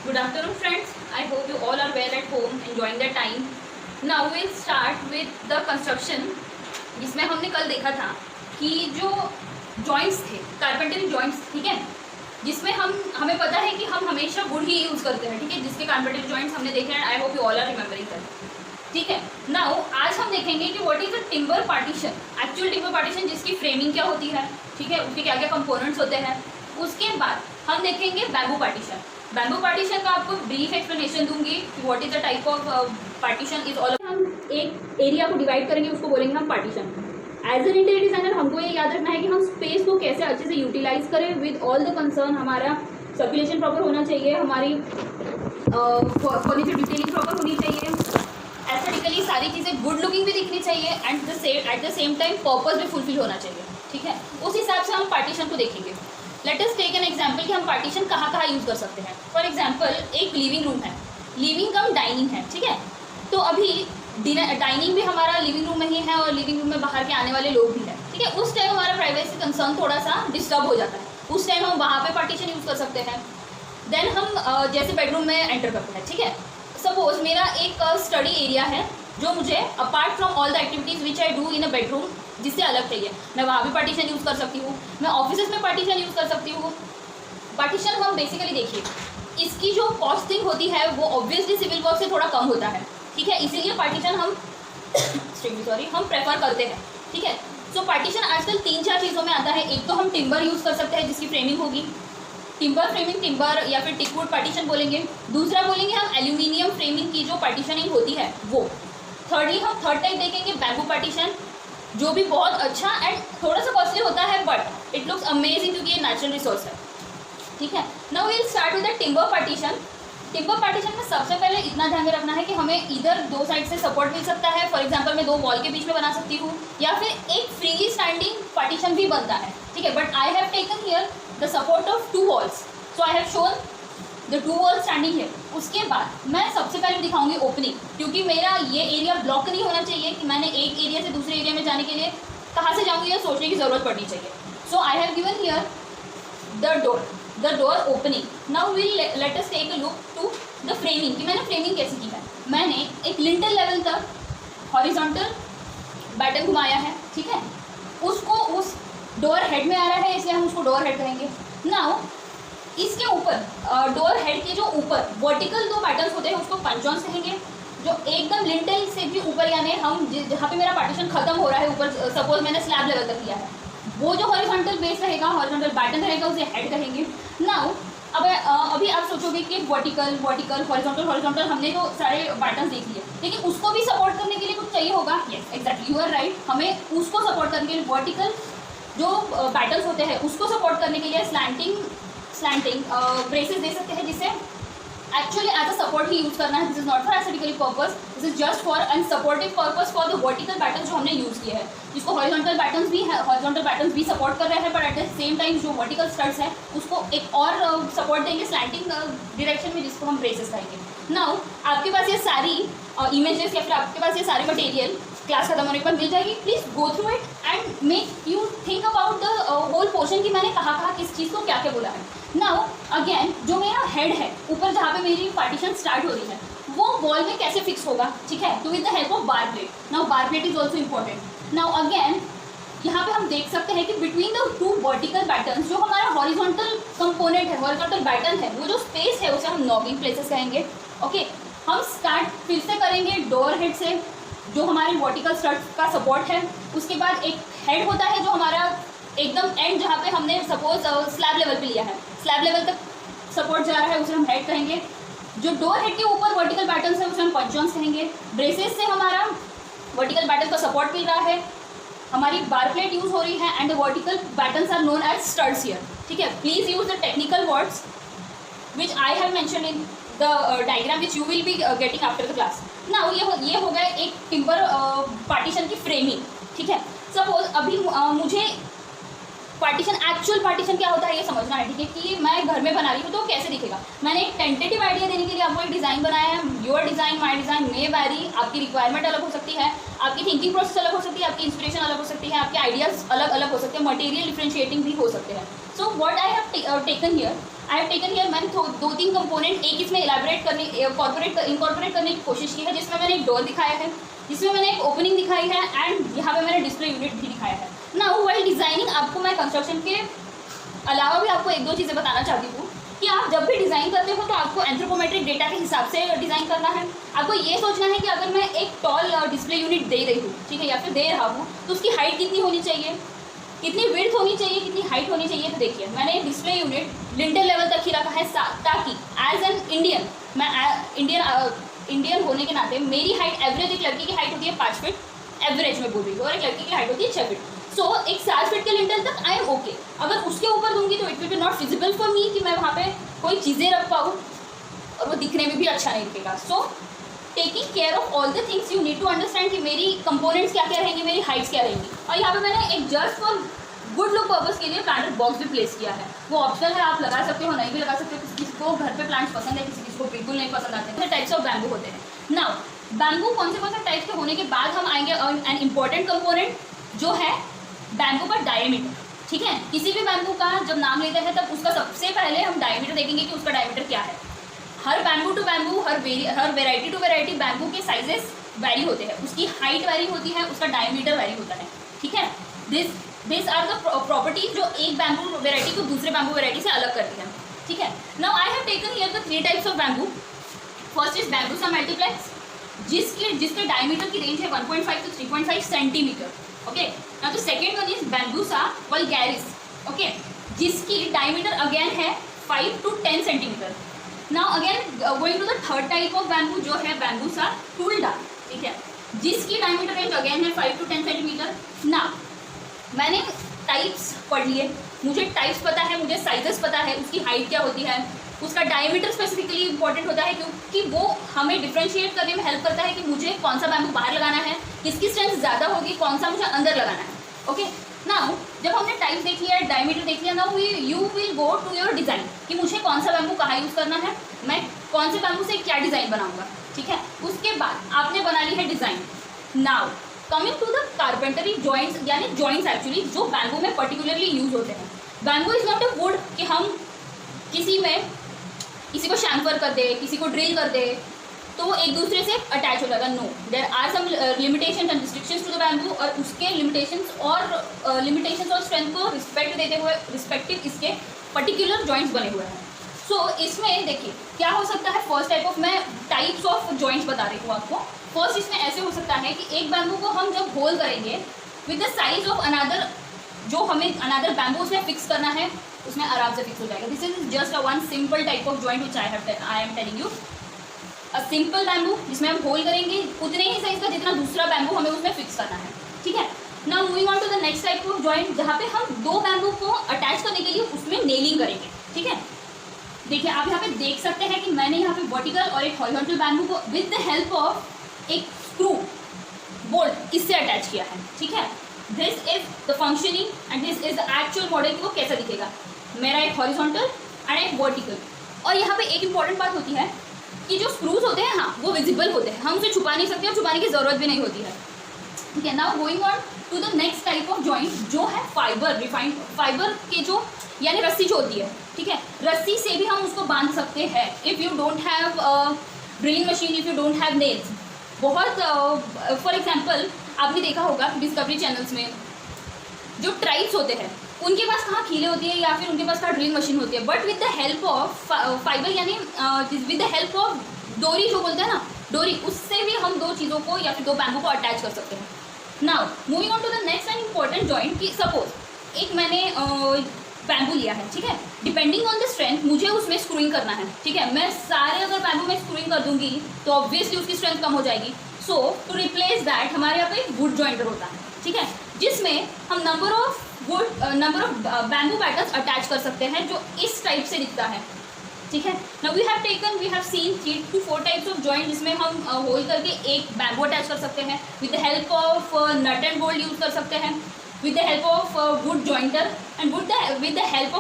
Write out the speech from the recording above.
Good afternoon, friends. I hope you all are well at home, enjoying the time. Now we'll start with the construction, जिसमें हमने कल देखा था कि जो जॉइंट्स थे, कारपेंटरी जॉइंट्स, ठीक है, जिसमें हमें पता है कि हम हमेशा वुड ही यूज़ करते हैं, ठीक है, जिसके कारपेंटरी जॉइंट्स हमने देखे हैं. I hope you all are remembering that. ठीक है. नाउ आज हम देखेंगे कि what is a timber partition, actual timber partition, जिसकी फ्रेमिंग क्या होती है, ठीक है, उसके क्या क्या कंपोनेंट्स होते हैं. उसके बाद हम देखेंगे बैम्बू पार्टीशन. बैम्बू पार्टीशन का आपको ब्रीफ एक्सप्लेनेशन दूंगी कि what is the type of partition is all. हम एक एरिया को डिवाइड करेंगे, उसको बोलेंगे हम partition. As an interior designer हमको ये याद रखना है कि हम स्पेस को कैसे अच्छे से यूटिलाइज करें विद ऑल द कंसर्न. हमारा सर्कुलेशन प्रॉपर होना चाहिए, हमारी फर्नीचर डिटेलिंग प्रॉपर होनी चाहिए, एस्थेटिकली सारी चीज़ें गुड लुकिंग भी दिखनी चाहिए and at the same time purpose भी फुलफिल होना चाहिए. ठीक है, उस हिसाब से हम पार्टीशन को देखेंगे. Let us take an example कि हम पार्टीशन कहाँ कहाँ यूज़ कर सकते हैं. फॉर एग्जाम्पल एक लिविंग रूम है, लिविंग कम डाइनिंग है, ठीक है. तो अभी डाइनिंग भी हमारा लिविंग रूम में ही है और लिविंग रूम में बाहर के आने वाले लोग भी हैं, ठीक है. उस टाइम हमारा प्राइवेसी कंसर्न थोड़ा सा डिस्टर्ब हो जाता है. उस टाइम हम वहाँ पे पार्टीशन यूज़ कर सकते हैं. देन हम जैसे बेडरूम में एंटर करते हैं, ठीक है. सपोज मेरा एक स्टडी एरिया है जो मुझे apart from all the activities which I do in a bedroom, जिससे अलग चाहिए, मैं वहाँ भी पार्टीशन यूज़ कर सकती हूँ. मैं ऑफिस में पार्टीशन यूज़ कर सकती हूँ. पार्टीशन हम बेसिकली देखिए, इसकी जो कॉस्टिंग होती है वो ऑब्वियसली सिविल वर्क से थोड़ा कम होता है, ठीक है. इसीलिए पार्टीशन हम हम प्रेफर करते हैं, ठीक है. सो पार्टीशन आजकल 3-4 चीज़ों में आता है. एक तो हम टिम्बर यूज़ कर सकते हैं जिसकी फ्रेमिंग होगी, टिम्बर फ्रेमिंग, टिम्बर या फिर टिकवुड पार्टीशन बोलेंगे. दूसरा बोलेंगे हम एल्यूमिनियम फ्रेमिंग की जो पार्टीशनिंग होती है वो. थर्ड टाइप देखेंगे बैम्बू पार्टीशन, जो भी बहुत अच्छा एंड थोड़ा सा कॉस्टली होता है बट इट लुक्स अमेजिंग क्योंकि ये नेचुरल रिसोर्स है, ठीक है. Now we will start with the timber partition. Timber partition में सबसे पहले इतना ध्यान में रखना है कि हमें इधर दो साइड से सपोर्ट मिल सकता है. फॉर एग्जांपल मैं 2 वॉल के बीच में बना सकती हूँ या फिर एक फ्रीली स्टैंडिंग पार्टीशन भी बनता है, ठीक है. But I have taken here the support of 2 walls, so I have shown the 2 walls standing है. उसके बाद मैं सबसे पहले दिखाऊंगी ओपनिंग, क्योंकि मेरा ये एरिया ब्लॉक नहीं होना चाहिए कि मैंने एक एरिया से दूसरे एरिया में जाने के लिए कहाँ से जाऊँगी, ये सोचने की ज़रूरत पड़नी चाहिए. So I have given here the door opening. Now will let us take a look to the framing कि मैंने फ्रेमिंग कैसे की है. मैंने एक लिंटल लेवल तक हॉरिजॉन्टल बैटन घुमाया है, ठीक है. उसको उस डोर हेड में आ रहा है, इसलिए हम उसको डोर हेड कहेंगे. नाउ इसके ऊपर डोर हेड के जो ऊपर वर्टिकल 2 पैटर्न्स होते हैं उसको पंचॉन्स कहेंगे. जो एकदम लिंटल से भी ऊपर, यानी हम जहाँ पे मेरा पार्टीशन खत्म हो रहा है ऊपर, सपोज मैंने स्लैब लेवल तक लिया है, वो जो हॉरिजॉन्टल बेस रहेगा, हॉरिजॉन्टल पैटर्न रहेगा, उसे हेड कहेंगे. नाउ अब अभी आप सोचोगे कि वर्टिकल हॉरिजॉन्टल हमने तो सारे पैटर्न्स देख लिए, लेकिन उसको भी सपोर्ट करने के लिए कुछ चाहिए होगा. Yes exactly, you are right. हमें उसको सपोर्ट करने के लिए वर्टिकल जो पैटर्न्स होते हैं उसको सपोर्ट करने के लिए स्लैंटिंग ब्रेसेस दे सकते हैं, जिससे एक्चुअली एज अ सपोर्ट ही यूज़ करना है. This is not for aesthetical purpose, this is just for an supportive purpose for the vertical pattern जो हमने यूज़ किए हैं, जिसको हॉरिजॉन्टल पैटर्न्स भी सपोर्ट कर रहे हैं, but at the same time जो वर्टिकल स्टड्स है उसको एक और सपोर्ट देंगे स्लैंटिंग डायरेक्शन में, जिसको हम ब्रेसेस कहेंगे. नाउ आपके पास ये सारी इमेजेस या फिर आपके पास ये सारे मटेरियल क्लास खत्म होने के बाद मिल जाएगी. Please go through it and make you think about the whole portion कि मैंने कहाँ किस चीज़ को क्या क्या बोला है. नाउ अगेन जो मेरा हेड है ऊपर जहाँ पे मेरी पार्टीशन स्टार्ट हो रही है, वो वॉल में कैसे फिक्स होगा, ठीक है. तो with the help of bar plate. Now bar plate is also important. Now again यहाँ पे हम देख सकते हैं कि बिटवीन द 2 वर्टिकल पैटर्न्स जो हमारा हॉरिजॉन्टल कंपोनेंट है, हॉरिजॉन्टल पैटर्न है, वो जो स्पेस है उसे हम नॉकिंग प्लेसेस कहेंगे. ओके, हम स्टार्ट फिर से करेंगे डोर हेड से, जो हमारे वर्टिकल स्टड्स का सपोर्ट है. उसके बाद एक हेड होता है जो हमारा एकदम एंड जहाँ पे हमने सपोज स्लैब लेवल पे लिया है, स्लैब लेवल तक सपोर्ट जा रहा है, उसे हम हेड कहेंगे. जो डोर हेड के ऊपर वर्टिकल पैटर्न है उसे हम पंचॉन्स कहेंगे. ब्रेसेस से हमारा वर्टिकल पैटर्न का सपोर्ट मिल रहा है, हमारी बार प्लेट यूज़ हो रही है and the vertical patterns are known as studs here, ठीक है. Please use the technical words which I have mention in the diagram which you will be getting after the class. Now ये हो गया एक timber partition की framing, ठीक है. Suppose अभी मुझे एक्चुअल पार्टीशन क्या होता है ये समझना है, ठीक है, कि मैं घर में बना रही हूँ तो कैसे दिखेगा. मैंने एक टेंटेटिव आइडिया देने के लिए आपको एक डिज़ाइन बनाया है. Your design my design may vary. आपकी रिक्वायरमेंट अलग हो सकती है, आपकी थिंकिंग प्रोसेस अलग हो सकती है, आपकी इंस्पिरेशन अलग हो सकती है, आपके आइडियाज़ अलग अलग हो सकते हैं, मटेरियल डिफ्रेंशिएटिंग भी हो सकते हैं. So what I have taken here, I have taken here, मैंने 2-3 कंपोनेंट एक इसमें इलेबोरेट करने इनकॉर्पोरेट करने की कोशिश की है, जिसमें मैंने एक डोर दिखाया है, जिसमें मैंने एक ओपनिंग दिखाई है एंड यहाँ पे मैंने डिस्प्ले यूनिट भी दिखाया है। नाउ व्हाइल डिजाइनिंग आपको मैं कंस्ट्रक्शन के अलावा भी आपको 1-2 चीज़ें बताना चाहती हूँ कि आप जब भी डिज़ाइन करते हो तो आपको एंथ्रोपोमेट्रिक डेटा के हिसाब से डिज़ाइन करना है। आपको ये सोचना है कि अगर मैं एक टॉल डिस्प्ले यूनिट दे रही हूँ, ठीक है, या फिर दे रहा हूँ, तो उसकी हाइट कितनी होनी चाहिए, कितनी विड्थ होनी चाहिए, कितनी हाइट होनी चाहिए। तो देखिए मैंने डिस्प्ले यूनिट लिंटल लेवल तक ही रखा है ताकि एज एन इंडियन, मैं इंडियन होने के नाते मेरी हाइट एवरेज, एक लड़की की हाइट होती है 5 फीट, एवरेज में बोल रही हूँ, और एक लड़की की हाइट होती है 6 फीट। सो एक 7 फीट के लिंटल तक आई एम ओके। अगर उसके ऊपर दूंगी तो it will be not feasible for me कि मैं वहाँ पे कोई चीज़ें रख पाऊँ, और वो दिखने में भी अच्छा नहीं दिखेगा। So taking care of all the things you need to understand कि मेरी कंपोनेंट्स क्या क्या रहेंगी, मेरी हाइट्स क्या रहेंगी। और यहाँ पे मैंने एक just for good look purpose के लिए प्लांट बॉक्स भी प्लेस किया है, वो ऑप्शनल है, आप लगा सकते हो, नहीं भी लगा सकते हो। किसी को घर पे प्लांट्स पसंद है, किसी को बिल्कुल नहीं पसंद आते हैं। टाइप्स ऑफ बैम्बू होते हैं। नाउ बैम्बू कौन से टाइप्स के होने के बाद हम आएंगे एन इम्पॉर्टेंट कंपोनेंट जो है बैम्बू का डायमीटर। ठीक है, किसी भी बैम्बू का जब नाम लेते हैं तब उसका सबसे पहले हम डायमीटर देखेंगे कि उसका डायमीटर क्या है। हर बैम्बू टू बैम्बू, हर वेराइटी टू वेराइटी बैम्बू के साइजेस वैरी होते हैं, उसकी हाइट वैरी होती है, उसका डायमीटर वैरी होता है। ठीक है, दिस आर द प्रॉपर्टीज जो एक बैम्बू वेराइटी को दूसरे बैम्बू वेराइटी से अलग करती है। ठीक है, now I have taken here the 3 types of bamboo. First is bambusa multiplex, जिसके डायमीटर की रेंज है 1.5 to 3.5 centimetre. Okay, now the second one is bambusa vulgaris, okay, जिसकी डायमीटर अगेन है 5 to 10 centimetre. Now again going to the third type of bamboo जो है बैम्बूसा टूल्डा, ठीक है, जिसकी डायमीटर रेंज अगेन है 5 to 10 सेंटीमीटर। नाउ मैंने टाइप्स पढ़ लिए, मुझे टाइप्स पता है, मुझे साइजेस पता है, उसकी हाइट क्या होती है, उसका डायमीटर स्पेसिफिकली इंपॉर्टेंट होता है क्योंकि वो हमें डिफ्रेंशिएट करने में हेल्प करता है कि मुझे कौन सा बैम्बू बाहर लगाना है, किसकी स्ट्रेंथ ज़्यादा होगी, कौन सा मुझे अंदर लगाना है। ओके, नाउ जब हमने टाइप्स देख लिया, डायमीटर देख लिया, now you will go to your design कि मुझे कौन सा बैम्बू कहाँ यूज़ करना है, मैं कौन से बैम्बू से क्या डिज़ाइन बनाऊँगा। ठीक है, उसके बाद आपने बना ली है design. Now coming to the carpentry joints, यानी जॉइंट्स एक्चुअली जो बैम्बू में पर्टिकुलरली यूज होते हैं। Bamboo is not a wood कि हम किसी को शैम्फर कर दे, किसी को ड्रिल कर दे तो वो एक दूसरे से अटैच हो जाएगा। No, there are some limitations and restrictions to the bamboo, और उसके लिमिटेशंस और स्ट्रेंथ को रिस्पेक्ट देते हुए रिस्पेक्टिव इसके पर्टिकुलर जॉइंट्स बने हुए हैं। सो इसमें देखिए क्या हो सकता है। फर्स्ट टाइप ऑफ, मैं टाइप्स ऑफ जॉइंट्स बता रही हूँ आपको। फर्स्ट इसमें ऐसे हो सकता है कि एक बैम्बू को हम जब होल करेंगे with the size of another, जो हमें अनदर बैम्बू उसमें फिक्स करना है उसमें आराम से फिक्स हो जाएगा। This is just a one simple type of joint which I am telling you. A simple bamboo जिसमें हम होल करेंगे उतने ही साइज का जितना दूसरा बैम्बू हमें उसमें फिक्स करना है। ठीक है, now moving on to the next type of joint जहाँ पे हम 2 बैम्बू को अटैच करने के लिए उसमें नेलिंग करेंगे। ठीक है, देखिए आप यहाँ पे देख सकते हैं कि मैंने यहाँ पे वर्टिकल और एक हॉरिजॉन्टल बैम्बू को विद द हेल्प ऑफ एक स्क्रू बोल्ट इससे अटैच किया है। ठीक है, this is the functioning and this is the actual model कि वो कैसा दिखेगा। मेरा एक हॉरिजॉन्टल एंड एक वर्टिकल। और यहाँ पे एक इंपॉर्टेंट बात होती है कि जो स्क्रूज होते हैं, हाँ, वो विजिबल होते हैं, हम उसे छुपा नहीं सकते और छुपाने की जरूरत भी नहीं होती है। ठीक है, now going on to the next type of joint जो है फाइबर, रिफाइंड फाइबर के जो, यानी रस्सी जो होती है। ठीक है, रस्सी से भी हम उसको बांध सकते हैं। If you don't have drilling machine, if you don't have nails, बहुत फॉर एग्जांपल आपने देखा होगा डिस्कवरी चैनल्स में जो ट्राइब्स होते हैं उनके पास कहाँ कीले होती है या फिर उनके पास कहाँ ड्रिलिंग मशीन होती है, but with the help of fibre, यानी विद द हेल्प ऑफ डोरी जो बोलते हैं ना, डोरी, उससे भी हम 2 चीज़ों को या फिर 2 बैम्बू को अटैच कर सकते हैं। Now moving on to the next and important joint कि सपोज एक मैंने बैम्बू लिया है। ठीक है, डिपेंडिंग ऑन द स्ट्रेंथ मुझे उसमें स्क्रूइंग करना है। ठीक है, मैं सारे अगर बैम्बू में स्क्रूइंग कर दूंगी तो ऑब्वियसली उसकी स्ट्रेंथ कम हो जाएगी। सो टू रिप्लेस दैट हमारे यहाँ पे वुड जॉइंटर होता है। ठीक है, जिसमें हम number of bamboo patterns attach कर सकते हैं जो इस टाइप से दिखता है। ठीक है, now we have seen 3 to 4 types of joint जिसमें हम होल करके एक बैम्बू अटैच कर सकते हैं, with the help of nut and bolt use कर सकते हैं, with the help of wood jointer and with the help of